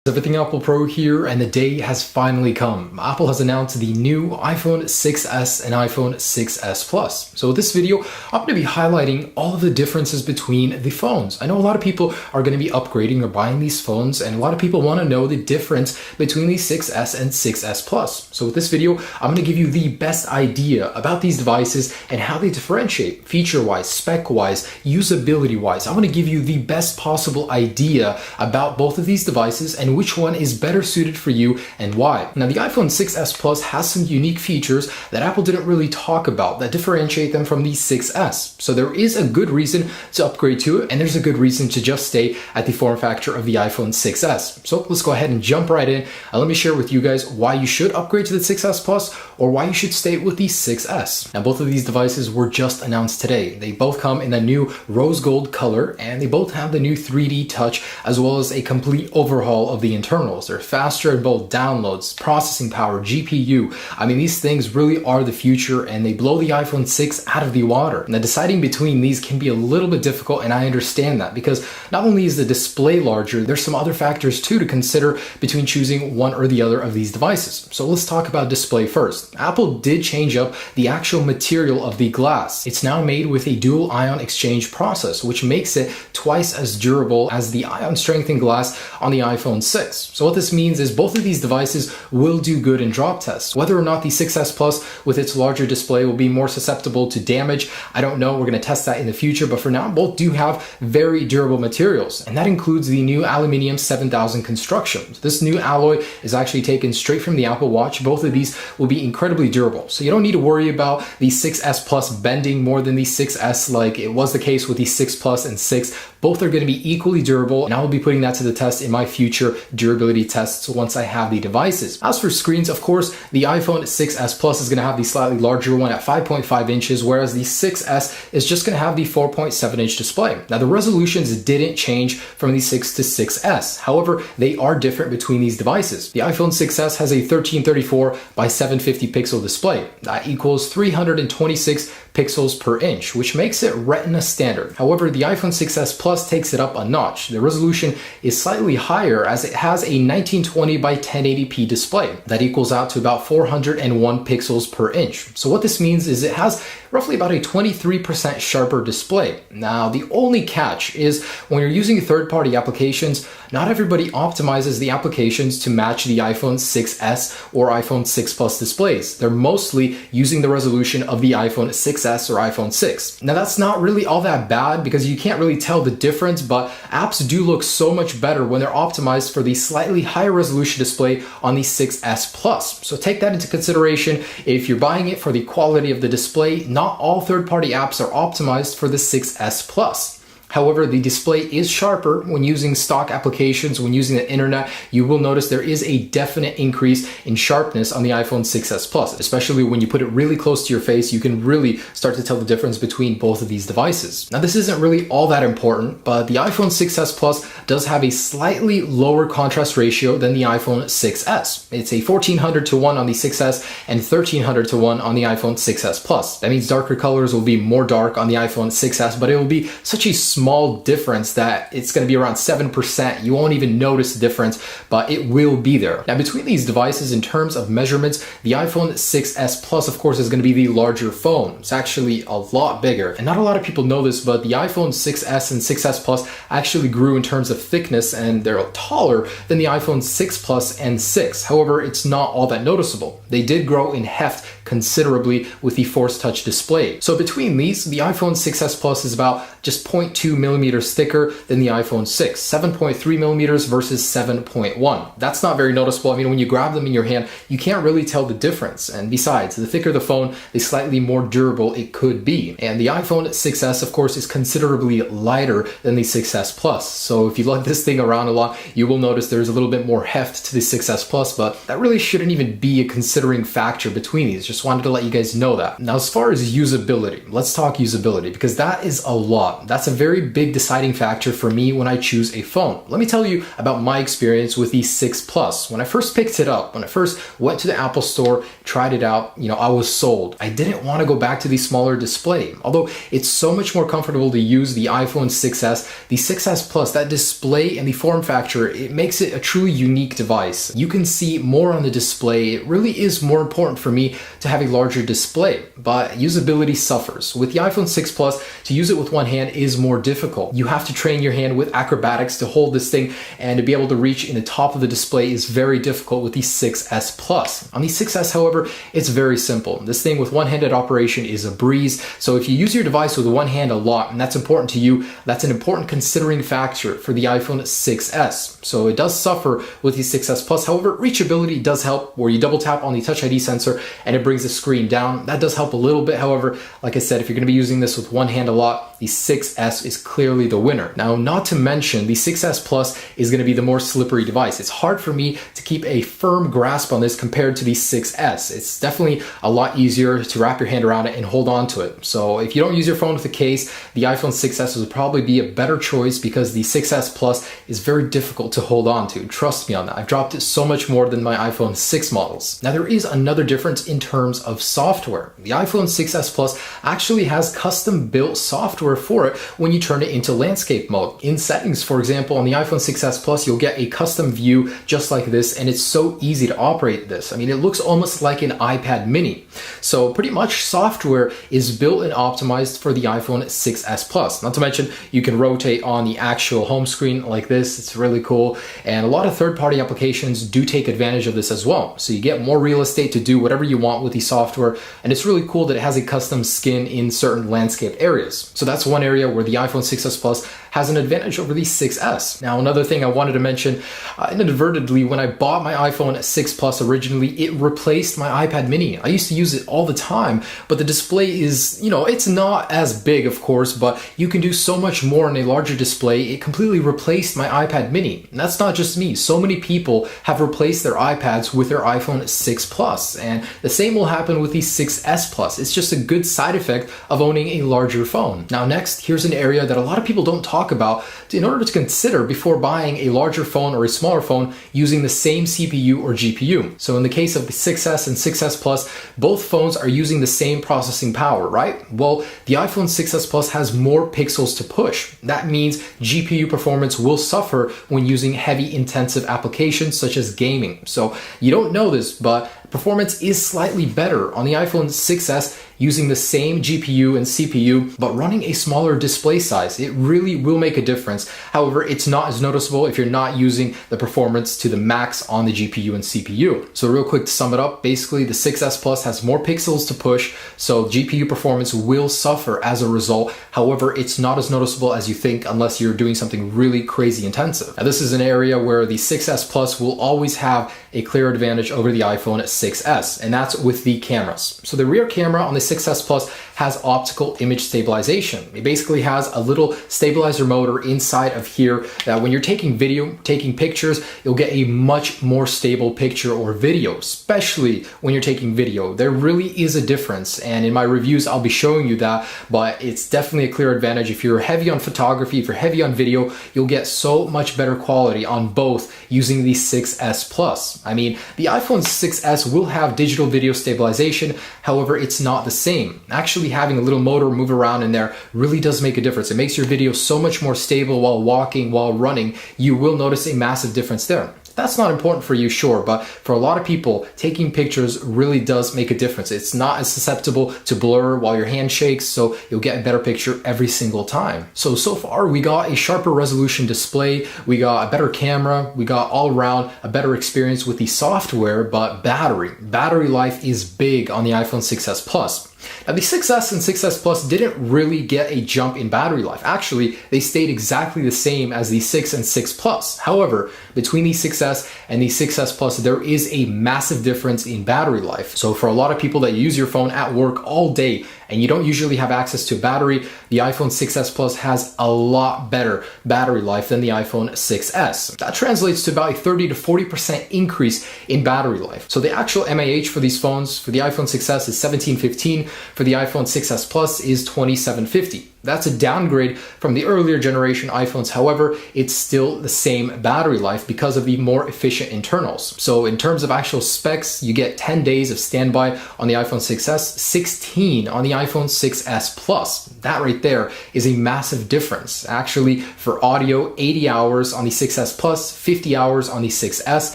Everything Apple Pro here, and the day has finally come. Apple has announced the new iPhone 6s and iPhone 6s Plus. So with this video, I'm going to be highlighting all of the differences between the phones. I know a lot of people are going to be upgrading or buying these phones, and a lot of people want to know the difference between the 6s and 6s Plus. So with this video, I'm going to give you the best idea about these devices and how they differentiate feature-wise, spec-wise, usability-wise. I want to give you the best possible idea about both of these devices and which one is better suited for you and why. Now, the iPhone 6s Plus has some unique features that Apple didn't really talk about that differentiate them from the 6s. So there is a good reason to upgrade to it, and there's a good reason to just stay at the form factor of the iPhone 6s. So let's go ahead and jump right in, and let me share with you guys why you should upgrade to the 6s Plus or why you should stay with the 6s. Now, both of these devices were just announced today. They both come in a new rose gold color, and they both have the new 3D touch as well as a complete overhaul of the internals. They're faster in both downloads, processing power, GPU. I mean, these things really are the future, and they blow the iPhone 6 out of the water. Now, deciding between these can be a little bit difficult, and I understand that because not only is the display larger, there's some other factors too to consider between choosing one or the other of these devices. So let's talk about display first. Apple did change up the actual material of the glass. It's now made with a dual ion exchange process, which makes it twice as durable as the ion strengthened glass on the iPhone 6. So what this means is both of these devices will do good in drop tests. Whether or not the 6s Plus with its larger display will be more susceptible to damage, I don't know. We're going to test that in the future, but for now, both do have very durable materials, and that includes the new Aluminium 7000 construction. This new alloy is actually taken straight from the Apple Watch. Both of these will be incredibly durable, so you don't need to worry about the 6s Plus bending more than the 6s like it was the case with the 6 Plus and 6. Both are going to be equally durable, and I will be putting that to the test in my future durability tests once I have the devices. As for screens, of course, the iPhone 6s Plus is going to have the slightly larger one at 5.5 inches, whereas the 6s is just going to have the 4.7 inch display. Now, the resolutions didn't change from the 6 to 6s. However, they are different between these devices. The iPhone 6s has a 1334 by 750 pixel display. That equals 326 pixels per inch, which makes it Retina standard. However, the iPhone 6s Plus takes it up a notch. The resolution is slightly higher as it has a 1920 by 1080p display. That equals out to about 401 pixels per inch. So what this means is it has roughly about a 23% sharper display. Now, the only catch is when you're using third-party applications, not everybody optimizes the applications to match the iPhone 6s or iPhone 6 Plus displays. They're mostly using the resolution of the iPhone 6s or iPhone 6. Now, that's not really all that bad because you can't really tell the difference, but apps do look so much better when they're optimized for the slightly higher resolution display on the 6s Plus. So take that into consideration if you're buying it for the quality of the display. Not all third-party apps are optimized for the 6s Plus. However, the display is sharper when using stock applications. When using the internet, you will notice there is a definite increase in sharpness on the iPhone 6s Plus, especially when you put it really close to your face. You can really start to tell the difference between both of these devices. Now, this isn't really all that important, but the iPhone 6s Plus does have a slightly lower contrast ratio than the iPhone 6s. It's a 1400 to 1 on the 6s and 1300 to 1 on the iPhone 6s Plus. That means darker colors will be more dark on the iPhone 6s, but it will be such a small difference that it's going to be around 7%. You won't even notice the difference, but it will be there. Now, between these devices, in terms of measurements, the iPhone 6s Plus, of course, is going to be the larger phone. It's actually a lot bigger. And not a lot of people know this, but the iPhone 6s and 6s Plus actually grew in terms of thickness, and they're taller than the iPhone 6 Plus and 6. However, it's not all that noticeable. They did grow in heft considerably with the Force Touch display. So between these, the iPhone 6s Plus is about just 0.2 millimeters thicker than the iPhone 6, 7.3 millimeters versus 7.1. That's not very noticeable. I mean, when you grab them in your hand, you can't really tell the difference. And besides, the thicker the phone, the slightly more durable it could be. And the iPhone 6s, of course, is considerably lighter than the 6s Plus. So if you lug this thing around a lot, you will notice there's a little bit more heft to the 6s Plus, but that really shouldn't even be a considering factor between these. Just Just wanted to let you guys know that. Now, as far as usability, let's talk usability because that is a lot. That's a very big deciding factor for me when I choose a phone. Let me tell you about my experience with the 6 Plus. When I first picked it up, when I first went to the Apple store, tried it out, I was sold. I didn't want to go back to the smaller display. Although it's so much more comfortable to use the iPhone 6s, the 6s Plus, that display and the form factor, it makes it a truly unique device. You can see more on the display. It really is more important for me to have a larger display, but usability suffers. With the iPhone 6 Plus, to use it with one hand is more difficult. You have to train your hand with acrobatics to hold this thing, and to be able to reach in the top of the display is very difficult with the 6s Plus. On the 6s, however, it's very simple. This thing with one-handed operation is a breeze. So if you use your device with one hand a lot, and that's important to you, that's an important considering factor for the iPhone 6s. So it does suffer with the 6s Plus. However, reachability does help, where you double tap on the Touch ID sensor and it brings the screen down. That does help a little bit. However, like I said, if you're going to be using this with one hand a lot, the 6s is clearly the winner. Now, not to mention, the 6s Plus is going to be the more slippery device. It's hard for me to keep a firm grasp on this compared to the 6s. It's definitely a lot easier to wrap your hand around it and hold on to it. So if you don't use your phone with a case, the iPhone 6s would probably be a better choice because the 6s Plus is very difficult to hold on to. Trust me on that. I've dropped it so much more than my iPhone 6 models. Now, there is another difference in terms of software. The iPhone 6s Plus actually has custom built software for it when you turn it into landscape mode. In settings, for example, on the iPhone 6s Plus, you'll get a custom view just like this, and it's so easy to operate this. I mean, it looks almost like an iPad mini. So pretty much software is built and optimized for the iPhone 6s Plus. Not to mention, you can rotate on the actual home screen like this. It's really cool. And a lot of third-party applications do take advantage of this as well. So you get more real estate to do whatever you want with the software. And it's really cool that it has a custom skin in certain landscape areas. So that's one area where the iPhone 6s Plus has an advantage over the 6s. Now, another thing I wanted to mention, inadvertently, when I bought my iPhone 6 Plus originally, it replaced my iPad mini. I used to use it all the time, but the display is, it's not as big, of course, but you can do so much more on a larger display. It completely replaced my iPad mini. And that's not just me. So many people have replaced their iPads with their iPhone 6 Plus, and the same will happen with the 6s Plus. It's just a good side effect of owning a larger phone. Now, next, here's an area that a lot of people don't talk about in order to consider before buying a larger phone or a smaller phone using the same CPU or GPU. So in the case of the 6s and 6s Plus, both phones are using the same processing power, right? Well, the iPhone 6s Plus has more pixels to push. That means GPU performance will suffer when using heavy intensive applications such as gaming. So you don't know this, but performance is slightly better on the iPhone 6s using the same GPU and CPU, but running a smaller display size. It really will make a difference. However, it's not as noticeable if you're not using the performance to the max on the GPU and CPU. So real quick to sum it up, basically the 6s Plus has more pixels to push, so GPU performance will suffer as a result. However, it's not as noticeable as you think unless you're doing something really crazy intensive. Now, this is an area where the 6s Plus will always have a clear advantage over the iPhone 6s, and that's with the cameras. So the rear camera on the 6s Plus has optical image stabilization. It basically has a little stabilizer motor inside of here that when you're taking video, taking pictures, you'll get a much more stable picture or video, especially when you're taking video. There really is a difference, and in my reviews, I'll be showing you that, but it's definitely a clear advantage. If you're heavy on photography, if you're heavy on video, you'll get so much better quality on both using the 6s Plus. I mean, the iPhone 6s will have digital video stabilization, however, it's not the same. Actually, having a little motor move around in there really does make a difference. It makes your video so much more stable while walking, while running. You will notice a massive difference there. That's not important for you, sure, but for a lot of people, taking pictures really does make a difference. It's not as susceptible to blur while your hand shakes, so you'll get a better picture every single time. So far, we got a sharper resolution display, we got a better camera, we got all around a better experience with the software, but battery life is big on the iPhone 6s Plus. Now, the 6s and 6s Plus didn't really get a jump in battery life. Actually, they stayed exactly the same as the 6 and 6 Plus. However, between the 6s and the 6s Plus, there is a massive difference in battery life. So for a lot of people that use your phone at work all day and you don't usually have access to a battery, the iPhone 6s Plus has a lot better battery life than the iPhone 6s. That translates to about a 30 to 40% increase in battery life. So the actual mAh for these phones, for the iPhone 6s is 1715, for the iPhone 6s Plus is 2750. That's a downgrade from the earlier generation iPhones. However, it's still the same battery life because of the more efficient internals. So in terms of actual specs, you get 10 days of standby on the iPhone 6s, 16 on the iPhone 6s Plus. That right there is a massive difference. Actually, for audio, 80 hours on the 6s Plus, 50 hours on the 6s,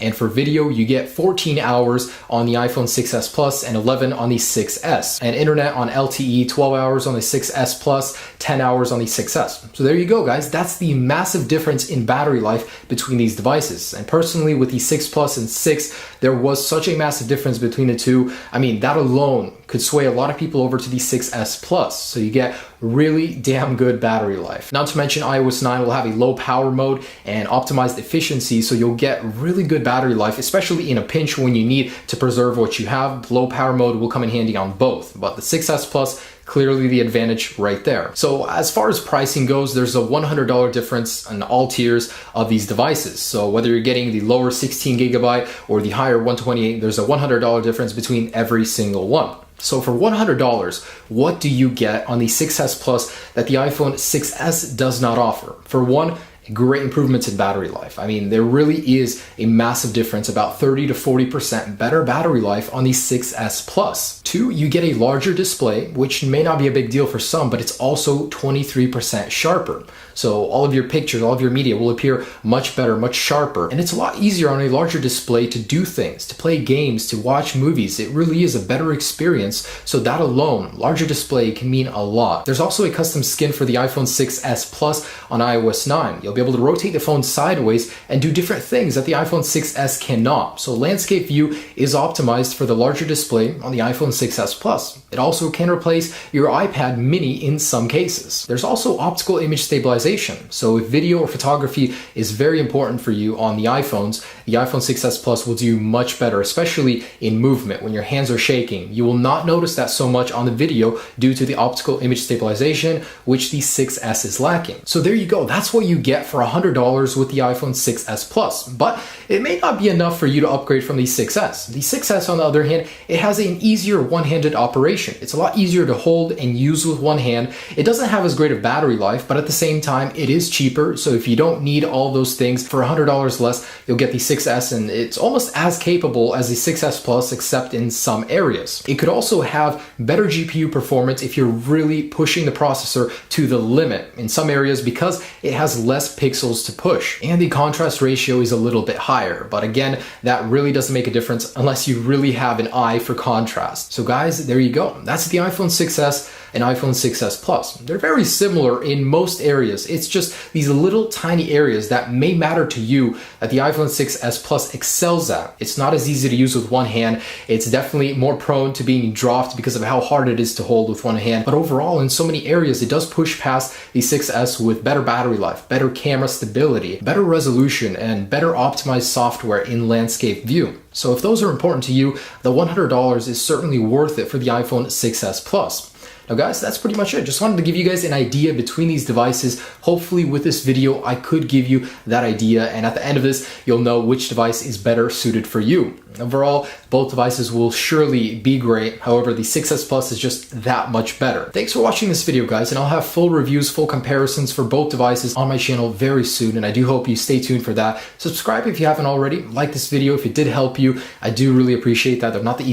and for video, you get 14 hours on the iPhone 6s Plus and 11 on the 6s. And internet on LTE, 12 hours on the 6s Plus, 10 hours on the 6s. So there you go, guys. That's the massive difference in battery life between these devices. And personally, with the 6 Plus and 6, there was such a massive difference between the two. I mean, that alone could sway a lot of people over to the 6s Plus. So you get really damn good battery life. Not to mention, iOS 9 will have a low power mode and optimized efficiency, so you'll get really good battery life, especially in a pinch when you need to preserve what you have. Low power mode will come in handy on both, but the 6s Plus, clearly the advantage right there. So as far as pricing goes, there's a $100 difference in all tiers of these devices. So whether you're getting the lower 16 gigabyte or the higher 128, there's a $100 difference between every single one. So for $100, what do you get on the 6s Plus that the iPhone 6s does not offer? For one, great improvements in battery life. I mean, there really is a massive difference, about 30 to 40% better battery life on the 6s Plus. Two, you get a larger display, which may not be a big deal for some, but it's also 23% sharper. So all of your pictures, all of your media will appear much better, much sharper. And it's a lot easier on a larger display to do things, to play games, to watch movies. It really is a better experience. So that alone, larger display can mean a lot. There's also a custom skin for the iPhone 6s Plus on iOS 9. You'll be able to rotate the phone sideways and do different things that the iPhone 6s cannot. So landscape view is optimized for the larger display on the iPhone 6s Plus. It also can replace your iPad mini in some cases. There's also optical image stabilization. So if video or photography is very important for you on the iPhones, the iPhone 6s Plus will do much better, especially in movement when your hands are shaking. You will not notice that so much on the video due to the optical image stabilization, which the 6s is lacking. So there you go. That's what you get for $100 with the iPhone 6s Plus. But it may not be enough for you to upgrade from the 6s. The 6s, on the other hand, it has an easier one-handed operation. It's a lot easier to hold and use with one hand. It doesn't have as great a battery life, but at the same time, it is cheaper. So if you don't need all those things, for $100 less, you'll get the 6s, and it's almost as capable as the 6s Plus, except in some areas. It could also have better GPU performance if you're really pushing the processor to the limit in some areas because it has less pixels to push. And the contrast ratio is a little bit higher. But again, that really doesn't make a difference unless you really have an eye for contrast. So guys, there you go. That's the iPhone 6s and iPhone 6s Plus. They're very similar in most areas. It's just these little tiny areas that may matter to you that the iPhone 6s Plus excels at. It's not as easy to use with one hand. It's definitely more prone to being dropped because of how hard it is to hold with one hand. But overall, in so many areas, it does push past the 6s with better battery life, better camera stability, better resolution, and better optimized software in landscape view. So if those are important to you, the $100 is certainly worth it for the iPhone 6s Plus. Now guys, that's pretty much it. Just wanted to give you guys an idea between these devices. Hopefully with this video, I could give you that idea. And at the end of this, you'll know which device is better suited for you. Overall, both devices will surely be great. However, the 6s Plus is just that much better. Thanks for watching this video, guys, and I'll have full reviews, full comparisons for both devices on my channel very soon, and I do hope you stay tuned for that. Subscribe if you haven't already. Like this video if it did help you. I do really appreciate that. They're not the